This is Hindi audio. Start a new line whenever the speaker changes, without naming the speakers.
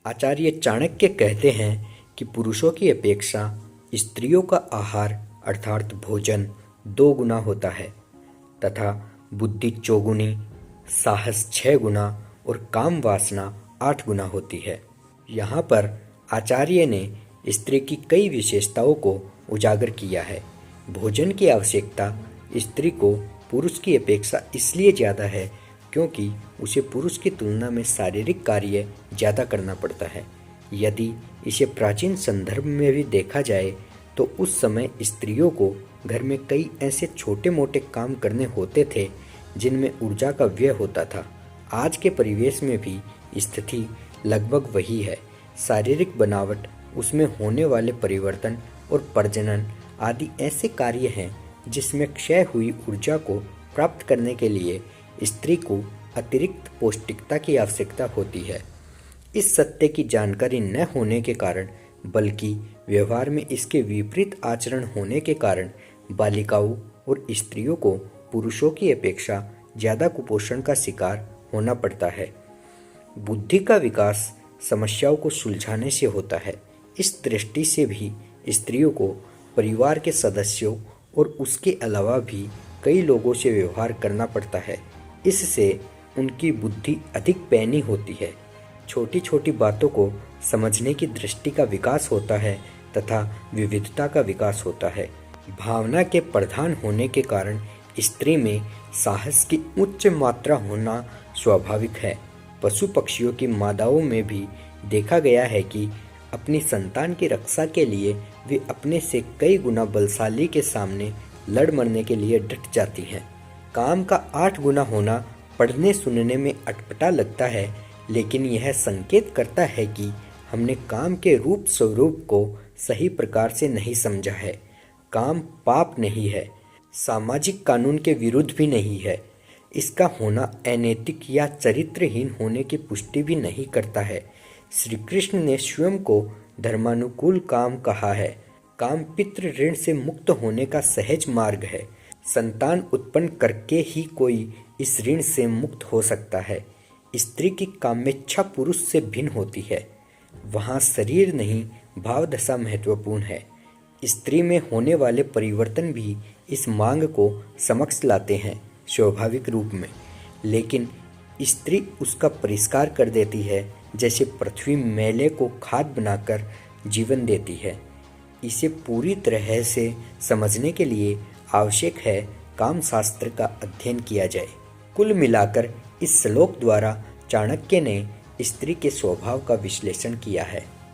आचार्य चाणक्य कहते हैं कि पुरुषों की अपेक्षा स्त्रियों का आहार अर्थात भोजन 2 गुना होता है तथा बुद्धि 4 गुनी, साहस 6 गुना और काम वासना 8 गुना होती है। यहाँ पर आचार्य ने स्त्री की कई विशेषताओं को उजागर किया है। भोजन की आवश्यकता स्त्री को पुरुष की अपेक्षा इसलिए ज़्यादा है क्योंकि उसे पुरुष की तुलना में शारीरिक कार्य ज़्यादा करना पड़ता है। यदि इसे प्राचीन संदर्भ में भी देखा जाए तो उस समय स्त्रियों को घर में कई ऐसे छोटे मोटे काम करने होते थे जिनमें ऊर्जा का व्यय होता था। आज के परिवेश में भी स्थिति लगभग वही है। शारीरिक बनावट, उसमें होने वाले परिवर्तन और प्रजनन आदि ऐसे कार्य हैं जिसमें क्षय हुई ऊर्जा को प्राप्त करने के लिए स्त्री को अतिरिक्त पौष्टिकता की आवश्यकता होती है। इस सत्य की जानकारी न होने के कारण बल्कि व्यवहार में इसके विपरीत आचरण होने के कारण बालिकाओं और स्त्रियों को पुरुषों की अपेक्षा ज़्यादा कुपोषण का शिकार होना पड़ता है। बुद्धि का विकास समस्याओं को सुलझाने से होता है। इस दृष्टि से भी स्त्रियों को परिवार के सदस्यों और उसके अलावा भी कई लोगों से व्यवहार करना पड़ता है। इससे उनकी बुद्धि अधिक पैनी होती है, छोटी छोटी बातों को समझने की दृष्टि का विकास होता है तथा विविधता का विकास होता है। भावना के प्रधान होने के कारण स्त्री में साहस की उच्च मात्रा होना स्वाभाविक है। पशु पक्षियों की मादाओं में भी देखा गया है कि अपनी संतान की रक्षा के लिए वे अपने से कई गुना बलशाली के सामने लड़ मरने के लिए डट जाती हैं। काम का 8 गुना होना पढ़ने सुनने में अटपटा लगता है, लेकिन यह संकेत करता है कि हमने काम के रूप स्वरूप को सही प्रकार से नहीं समझा है। काम पाप नहीं है, सामाजिक कानून के विरुद्ध भी नहीं है। इसका होना अनैतिक या चरित्रहीन होने की पुष्टि भी नहीं करता है। श्री कृष्ण ने स्वयं को धर्मानुकूल काम कहा है। काम पितृ ऋण से मुक्त होने का सहज मार्ग है। संतान उत्पन्न करके ही कोई इस ऋण से मुक्त हो सकता है। स्त्री की कामेच्छा पुरुष से भिन्न होती है। वहाँ शरीर नहीं, भावदशा महत्वपूर्ण है। स्त्री में होने वाले परिवर्तन भी इस मांग को समक्ष लाते हैं स्वाभाविक रूप में, लेकिन स्त्री उसका परिष्कार कर देती है, जैसे पृथ्वी मैले को खाद बनाकर जीवन देती है। इसे पूरी तरह से समझने के लिए आवश्यक है काम शास्त्र का अध्ययन किया जाए। कुल मिलाकर इस श्लोक द्वारा चाणक्य ने स्त्री के स्वभाव का विश्लेषण किया है।